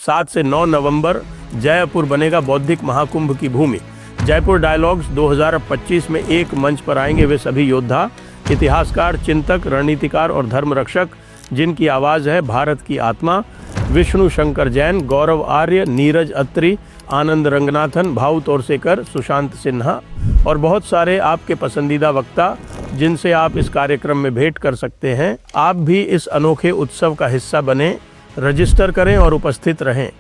7 से 9 नवंबर जयपुर बनेगा बौद्धिक महाकुंभ की भूमि। जयपुर डायलॉग्स 2025 में एक मंच पर आएंगे वे सभी योद्धा, इतिहासकार, चिंतक, रणनीतिकार और धर्म रक्षक जिनकी आवाज़ है भारत की आत्मा। विष्णु शंकर जैन, गौरव आर्य, नीरज अत्री, आनंद रंगनाथन, भाऊ तोरसेकर, सुशांत सिन्हा और बहुत सारे आपके पसंदीदा वक्ता जिनसे आप इस कार्यक्रम में भेंट कर सकते हैं। आप भी इस अनोखे उत्सव का हिस्सा बने, रजिस्टर करें और उपस्थित रहें।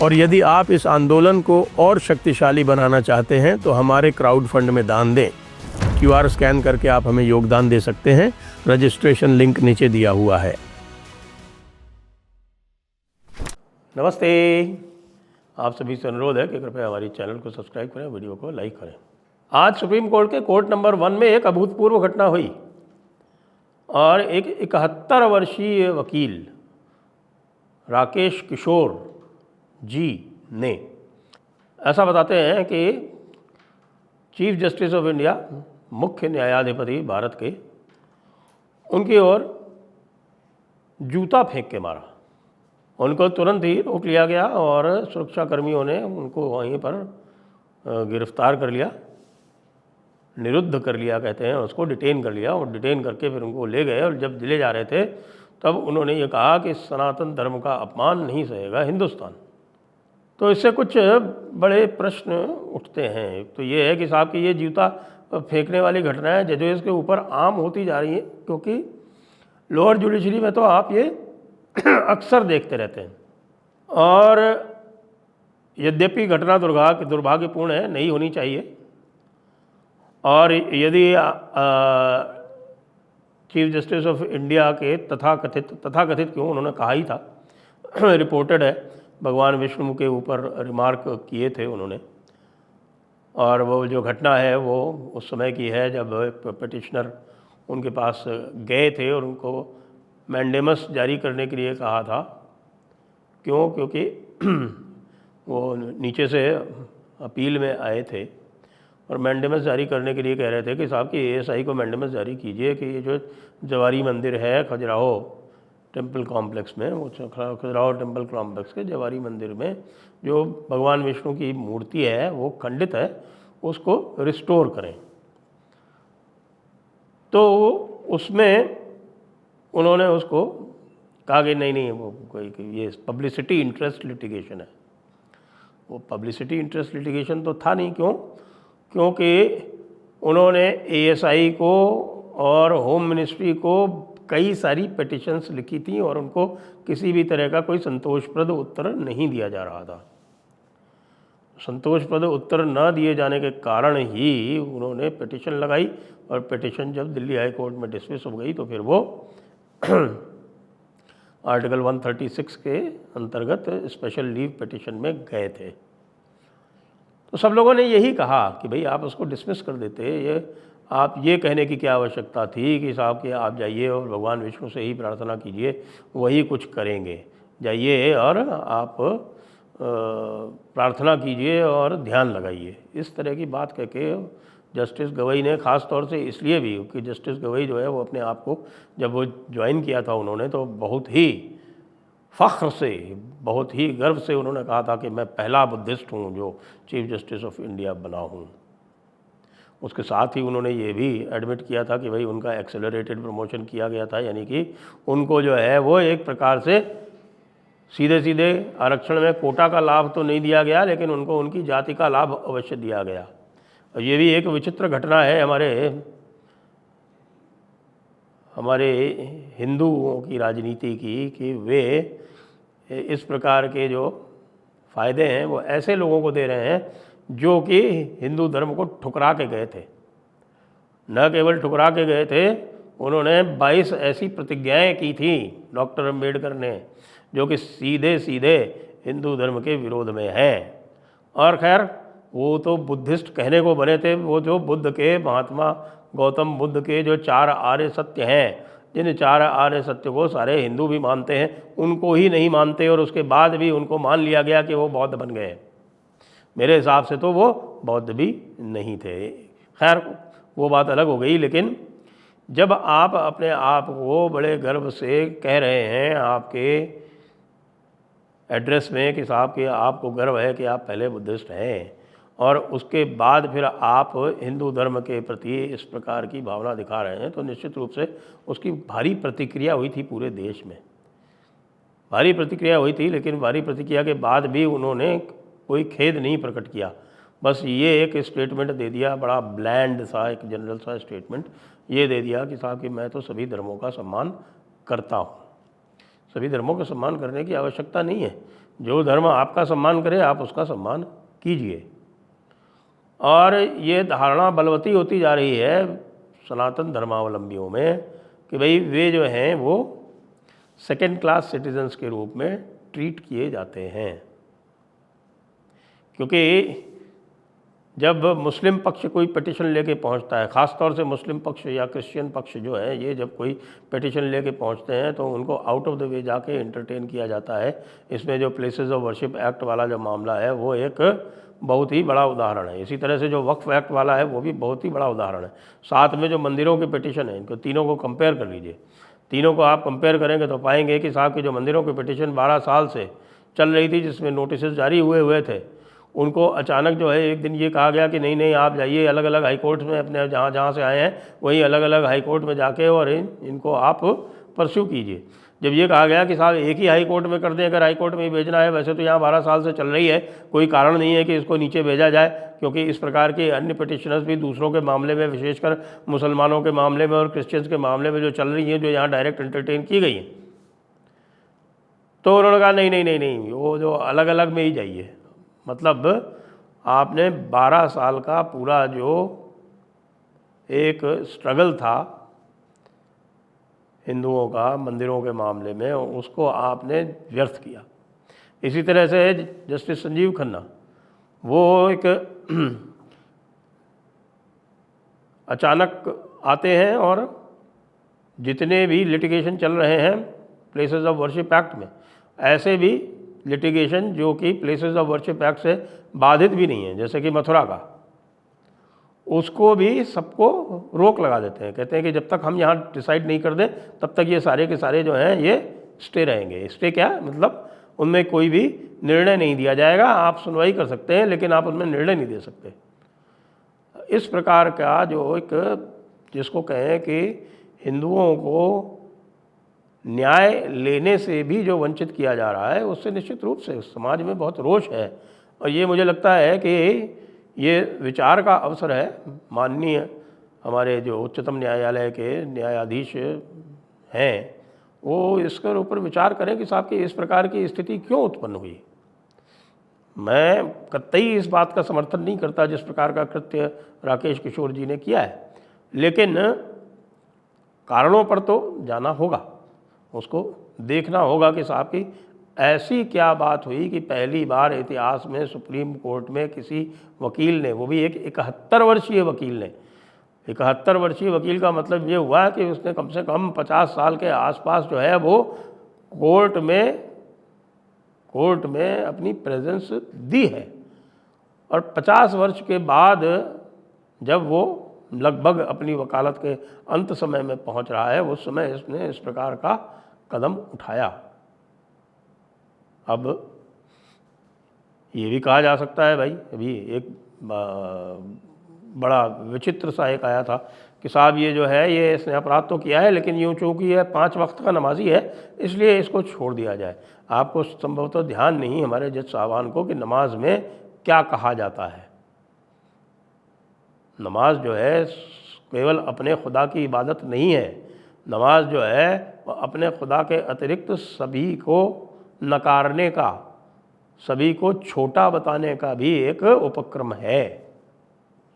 और यदि आप इस आंदोलन को और शक्तिशाली बनाना चाहते हैं तो हमारे क्राउड फंड में दान दें। QR स्कैन करके आप हमें योगदान दे सकते हैं। रजिस्ट्रेशन लिंक नीचे दिया हुआ है। नमस्ते, आप सभी से अनुरोध है कि कृपया हमारी चैनल को सब्सक्राइब करें, वीडियो को लाइक करें। आज सुप्रीम कोर्ट के कोर्ट नंबर 1 में एक अभूतपूर्व घटना हुई और एक 71 वर्षीय वकील राकेश किशोर जी ने ऐसा बताते हैं कि चीफ जस्टिस ऑफ इंडिया, मुख्य न्यायाधिपति भारत के, उनकी ओर जूता फेंक के मारा। उनको तुरंत ही रोक लिया गया और सुरक्षा कर्मियों ने उनको वहीं पर गिरफ्तार कर लिया, निरुद्ध कर लिया कहते हैं उसको, डिटेन कर लिया। और डिटेन करके फिर उनको ले गए और जब ले जा रहे थे तब उन्होंने ये कहा कि सनातन धर्म का अपमान नहीं सहेगा हिंदुस्तान। तो इससे कुछ बड़े प्रश्न उठते हैं। तो ये है कि साहब की ये जूता फेंकने वाली घटनाएं जजेस के ऊपर आम होती जा रही हैं, क्योंकि लोअर जुडिशरी में तो आप ये अक्सर देखते रहते हैं। और यद्यपि घटना दुर्भाग्यपूर्ण है, नहीं होनी चाहिए। और यदि चीफ जस्टिस ऑफ इंडिया के तथाकथित क्यों, उन्होंने कहा ही था, रिपोर्टेड है, भगवान विष्णु के ऊपर रिमार्क किए थे उन्होंने। और वो जो घटना है वो उस समय की है जब पिटिशनर उनके पास गए थे और उनको मैंडेमस जारी करने के लिए कहा था। क्यों? क्योंकि वो नीचे से अपील में आए थे और मैंडेमस जारी करने के लिए कह रहे थे कि साहब कि ASI को मैंडेमस जारी कीजिए कि ये जो जवारी मंदिर है खजुराहो टेम्पल कॉम्प्लेक्स में, वो खजुराहो टेम्पल कॉम्प्लेक्स के जवारी मंदिर में जो भगवान विष्णु की मूर्ति है वो खंडित है, उसको रिस्टोर करें। तो उसमें उन्होंने उसको कहा कि नहीं वो कोई ये पब्लिसिटी इंटरेस्ट लिटिगेशन है। वो पब्लिसिटी इंटरेस्ट लिटिगेशन तो था नहीं। क्यों? क्योंकि उन्होंने ASI को और होम मिनिस्ट्री को कई सारी पिटिशन्स लिखी थी और उनको किसी भी तरह का कोई संतोषप्रद उत्तर नहीं दिया जा रहा था। संतोषप्रद उत्तर न दिए जाने के कारण ही उन्होंने पिटिशन लगाई और पिटिशन जब दिल्ली हाई कोर्ट में डिसमिस हो गई तो फिर वो आर्टिकल 136 के अंतर्गत स्पेशल लीव पिटिशन में गए थे। तो सब लोगों ने यही कहा कि भाई आप उसको डिसमिस कर देते, ये आप ये कहने की क्या आवश्यकता थी कि साहब कि आप जाइए और भगवान विष्णु से ही प्रार्थना कीजिए, वही कुछ करेंगे। जाइए और आप प्रार्थना कीजिए और ध्यान लगाइए। इस तरह की बात कह के जस्टिस गवई ने, ख़ास तौर से इसलिए भी कि जस्टिस गवई जो है वो अपने आप को, जब वो ज्वाइन किया था उन्होंने, तो बहुत ही फ़ख्र से, बहुत ही गर्व से उन्होंने कहा था कि मैं पहला बुद्धिस्ट हूँ जो चीफ जस्टिस ऑफ इंडिया बना हूँ। उसके साथ ही उन्होंने ये भी एडमिट किया था कि भाई उनका एक्सेलरेटेड प्रमोशन किया गया था, यानी कि उनको जो है वो एक प्रकार से सीधे आरक्षण में कोटा का लाभ तो नहीं दिया गया, लेकिन उनको उनकी जाति का लाभ अवश्य दिया गया। और ये भी एक विचित्र घटना है हमारे हिंदुओं की राजनीति की, कि वे इस प्रकार के जो फ़ायदे हैं वो ऐसे लोगों को दे रहे हैं जो कि हिंदू धर्म को ठुकरा के गए थे। न केवल ठुकरा के गए थे, उन्होंने 22 ऐसी प्रतिज्ञाएं की थी डॉक्टर अम्बेडकर ने जो कि सीधे हिंदू धर्म के विरोध में हैं। और खैर वो तो बुद्धिस्ट कहने को बने थे। वो जो बुद्ध के, महात्मा गौतम बुद्ध के जो 4 आर्य सत्य हैं, जिन 4 आर्य सत्य को सारे हिंदू भी मानते हैं, उनको ही नहीं मानते और उसके बाद भी उनको मान लिया गया कि वो बौद्ध बन गए। मेरे हिसाब से तो वो बौद्ध भी नहीं थे। खैर वो बात अलग हो गई। लेकिन जब आप अपने आप को बड़े गर्व से कह रहे हैं, आपके एड्रेस में कि साहब कि आपको गर्व है कि आप पहले बुद्धिस्ट हैं, और उसके बाद फिर आप हिंदू धर्म के प्रति इस प्रकार की भावना दिखा रहे हैं, तो निश्चित रूप से उसकी भारी प्रतिक्रिया हुई थी पूरे देश में, भारी प्रतिक्रिया हुई थी। लेकिन भारी प्रतिक्रिया के बाद भी उन्होंने कोई खेद नहीं प्रकट किया, बस ये एक स्टेटमेंट दे दिया, बड़ा ब्लैंड सा एक जनरल सा स्टेटमेंट ये दे दिया कि साहब कि मैं तो सभी धर्मों का सम्मान करता हूँ। सभी धर्मों का सम्मान करने की आवश्यकता नहीं है, जो धर्म आपका सम्मान करे आप उसका सम्मान कीजिए। और ये धारणा बलवती होती जा रही है सनातन धर्मावलंबियों में कि भाई वे जो हैं वो सेकेंड क्लास सिटीजन्स के रूप में ट्रीट किए जाते हैं, क्योंकि जब मुस्लिम पक्ष कोई पिटिशन लेके पहुंचता है, ख़ास तौर से मुस्लिम पक्ष या क्रिश्चियन पक्ष जो है, ये जब कोई पिटिशन लेके पहुंचते हैं तो उनको आउट ऑफ द वे जाके एंटरटेन किया जाता है। इसमें जो प्लेसेस ऑफ वर्शिप एक्ट वाला जो मामला है वो एक बहुत ही बड़ा उदाहरण है। इसी तरह से जो वक्फ एक्ट वाला है वो भी बहुत ही बड़ा उदाहरण है। साथ में जो मंदिरों के पिटिशन है, इनको तीनों को कंपेयर कर लीजिए। तीनों को आप कंपेयर करेंगे तो पाएंगे कि साहब के जो मंदिरों के पिटिशन 12 साल से चल रही थी, जिसमें नोटिस जारी हुए थे, उनको अचानक जो है एक दिन ये कहा गया कि नहीं आप जाइए अलग अलग हाई कोर्ट में, अपने जहाँ से आए हैं वहीं अलग अलग हाई कोर्ट में जाके और इनको आप परस्यू कीजिए। जब ये कहा गया कि साहब एक ही हाई कोर्ट में कर दें, अगर हाई कोर्ट में ही भेजना है, वैसे तो यहाँ 12 साल से चल रही है, कोई कारण नहीं है कि इसको नीचे भेजा जाए, क्योंकि इस प्रकार के अन्य पिटिशनर्स भी दूसरों के मामले में, विशेषकर मुसलमानों के मामले में और क्रिश्चियंस के मामले में जो चल रही हैं, जो यहाँ डायरेक्ट एंटरटेन की गई हैं। तो उन्होंने कहा नहीं, वो जो अलग अलग में ही जाइए। मतलब आपने 12 साल का पूरा जो एक स्ट्रगल था हिंदुओं का मंदिरों के मामले में, उसको आपने व्यर्थ किया। इसी तरह से जस्टिस संजीव खन्ना, वो एक अचानक आते हैं और जितने भी लिटिगेशन चल रहे हैं प्लेसेस ऑफ वर्शिप एक्ट में, ऐसे भी लिटिगेशन जो कि प्लेसेस ऑफ वर्शिप एक्ट से बाधित भी नहीं है, जैसे कि मथुरा का, उसको भी सबको रोक लगा देते हैं। कहते हैं कि जब तक हम यहाँ डिसाइड नहीं कर दें तब तक ये सारे के सारे जो हैं ये स्टे रहेंगे। स्टे क्या मतलब, उनमें कोई भी निर्णय नहीं दिया जाएगा। आप सुनवाई कर सकते हैं लेकिन आप उनमें निर्णय नहीं दे सकते। इस प्रकार का जो एक, जिसको कहें कि हिंदुओं को न्याय लेने से भी जो वंचित किया जा रहा है, उससे निश्चित रूप से समाज में बहुत रोष है। और ये मुझे लगता है कि ये विचार का अवसर है। माननीय हमारे जो उच्चतम न्यायालय के न्यायाधीश हैं, वो इसके ऊपर विचार करें कि साहब कि इस प्रकार की स्थिति क्यों उत्पन्न हुई। मैं कतई इस बात का समर्थन नहीं करता जिस प्रकार का कृत्य राकेश किशोर जी ने किया है, लेकिन कारणों पर तो जाना होगा, उसको देखना होगा कि साहब की ऐसी क्या बात हुई कि पहली बार इतिहास में सुप्रीम कोर्ट में किसी वकील ने, वो भी एक 71 वर्षीय वकील ने, 71 वर्षीय वकील का मतलब ये हुआ कि उसने कम से कम 50 साल के आसपास जो है वो कोर्ट में अपनी प्रेजेंस दी है। और 50 वर्ष के बाद जब वो लगभग अपनी वकालत के अंत समय में पहुंच रहा है, उस समय इसने इस प्रकार का कदम उठाया। अब ये भी कहा जा सकता है भाई, अभी एक बड़ा विचित्र सा एक आया था कि साहब ये जो है ये इसने अपराध तो किया है, लेकिन यूँ चूँकि ये 5 वक्त का नमाजी है इसलिए इसको छोड़ दिया जाए। आपको संभवतः ध्यान नहीं हमारे जज साहबान को कि नमाज में क्या कहा जाता है। नमाज जो है केवल अपने खुदा की इबादत नहीं है। नमाज जो है अपने खुदा के अतिरिक्त सभी को नकारने का, सभी को छोटा बताने का भी एक उपक्रम है।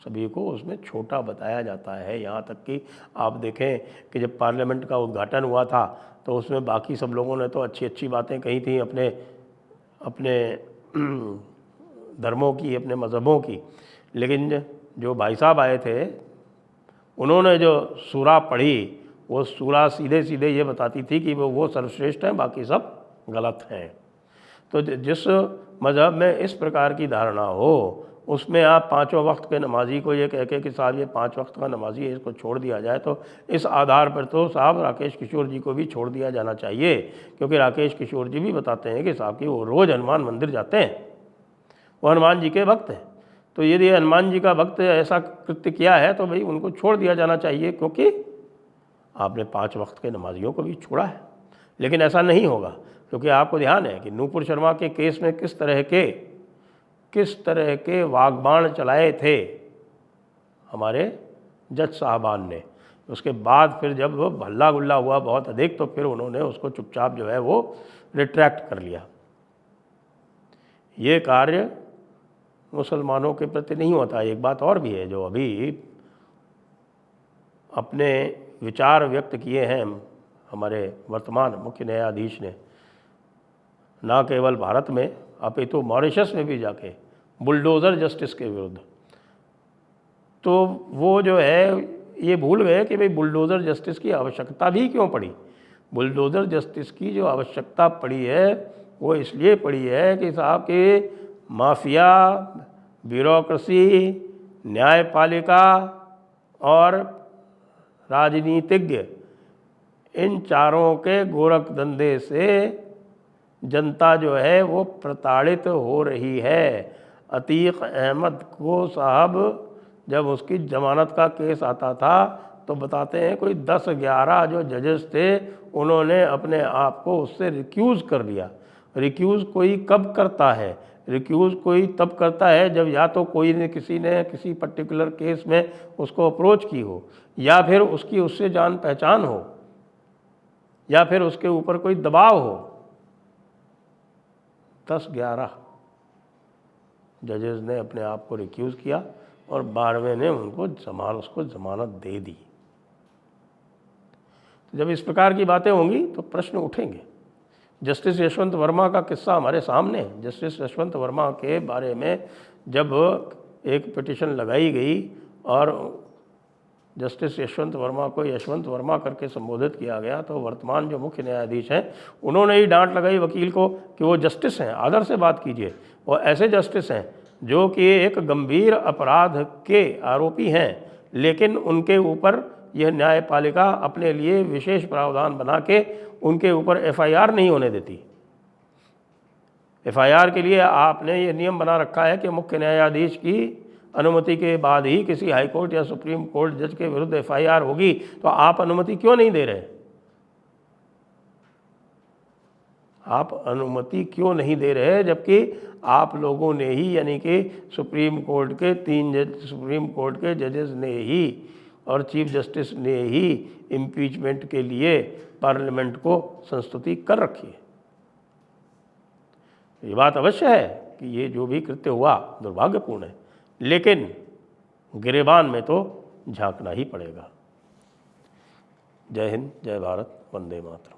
सभी को उसमें छोटा बताया जाता है। यहाँ तक कि आप देखें कि जब पार्लियामेंट का उद्घाटन हुआ था तो उसमें बाकी सब लोगों ने तो अच्छी अच्छी बातें कही थी अपने धर्मों की, अपने मज़हबों की, लेकिन जो भाई साहब आए थे उन्होंने जो सूरा पढ़ी, वो सूरा सीधे सीधे ये बताती थी कि वो सर्वश्रेष्ठ हैं, बाकी सब गलत हैं। तो जिस मज़हब में इस प्रकार की धारणा हो उसमें आप पाँचों वक्त के नमाजी को ये कह के कि साहब ये 5 वक्त का नमाजी है, इसको छोड़ दिया जाए, तो इस आधार पर तो साहब राकेश किशोर जी को भी छोड़ दिया जाना चाहिए, क्योंकि राकेश किशोर जी भी बताते हैं कि साहब कि वो रोज़ हनुमान मंदिर जाते हैं, वो हनुमान जी के भक्त हैं। तो यदि हनुमान जी का भक्त ऐसा कृत्य किया है तो भाई उनको छोड़ दिया जाना चाहिए, क्योंकि आपने 5 वक्त के नमाजियों को भी छोड़ा है। लेकिन ऐसा नहीं होगा, क्योंकि आपको ध्यान है कि नूपुर शर्मा के केस में किस तरह के वाग्बाण चलाए थे हमारे जज साहबान ने। उसके बाद फिर जब वो हल्ला गुल्ला हुआ बहुत अधिक, तो फिर उन्होंने उसको चुपचाप जो है वो रिट्रैक्ट कर लिया। ये कार्य मुसलमानों के प्रति नहीं होता। एक बात और भी है, जो अभी अपने विचार व्यक्त किए हैं हमारे वर्तमान मुख्य न्यायाधीश ने, ना केवल भारत में अपितु मॉरिशस में भी जाके बुलडोज़र जस्टिस के विरुद्ध, तो वो जो है ये भूल गए कि भाई बुलडोज़र जस्टिस की आवश्यकता भी क्यों पड़ी। बुलडोज़र जस्टिस की जो आवश्यकता पड़ी है वो इसलिए पड़ी है कि साहब के माफिया, ब्यूरोक्रेसी, न्यायपालिका और राजनीतिज्ञ, इन चारों के गोरख धंधे से जनता जो है वो प्रताड़ित हो रही है। अतीक अहमद को साहब जब उसकी ज़मानत का केस आता था तो बताते हैं कोई 10-11 जो जजेस थे उन्होंने अपने आप को उससे रिक्यूज़ कर लिया। रिक्यूज़ कोई कब करता है? रिक्यूज़ कोई तब करता है जब या तो कोई ने किसी पर्टिकुलर केस में उसको अप्रोच की हो, या फिर उसकी उससे जान पहचान हो, या फिर उसके ऊपर कोई दबाव हो। 10-11 जजेस ने अपने आप को रिक्यूज़ किया और 12वें ने उसको ज़मानत दे दी। तो जब इस प्रकार की बातें होंगी तो प्रश्न उठेंगे। जस्टिस यशवंत वर्मा का किस्सा हमारे सामने है। जस्टिस यशवंत वर्मा के बारे में जब एक पिटीशन लगाई गई और जस्टिस यशवंत वर्मा को यशवंत वर्मा करके संबोधित किया गया, तो वर्तमान जो मुख्य न्यायाधीश हैं उन्होंने ही डांट लगाई वकील को कि वो जस्टिस हैं, आदर से बात कीजिए। और ऐसे जस्टिस हैं जो कि एक गंभीर अपराध के आरोपी हैं, लेकिन उनके ऊपर यह न्यायपालिका अपने लिए विशेष प्रावधान बना के उनके ऊपर FIR नहीं होने देती। FIR के लिए आपने ये नियम बना रखा है कि मुख्य न्यायाधीश की अनुमति के बाद ही किसी हाई कोर्ट या सुप्रीम कोर्ट जज के विरुद्ध FIR होगी। तो आप अनुमति क्यों नहीं दे रहे? आप अनुमति क्यों नहीं दे रहे, जबकि आप लोगों ने ही, यानी कि सुप्रीम कोर्ट के 3 सुप्रीम कोर्ट के जजेस ने ही और चीफ जस्टिस ने ही इम्पीचमेंट के लिए पार्लियामेंट को संस्तुति कर रखी है। ये बात अवश्य है कि ये जो भी कृत्य हुआ दुर्भाग्यपूर्ण है, लेकिन गिरेबान में तो झांकना ही पड़ेगा। जय हिंद, जय भारत, वंदे मातरम।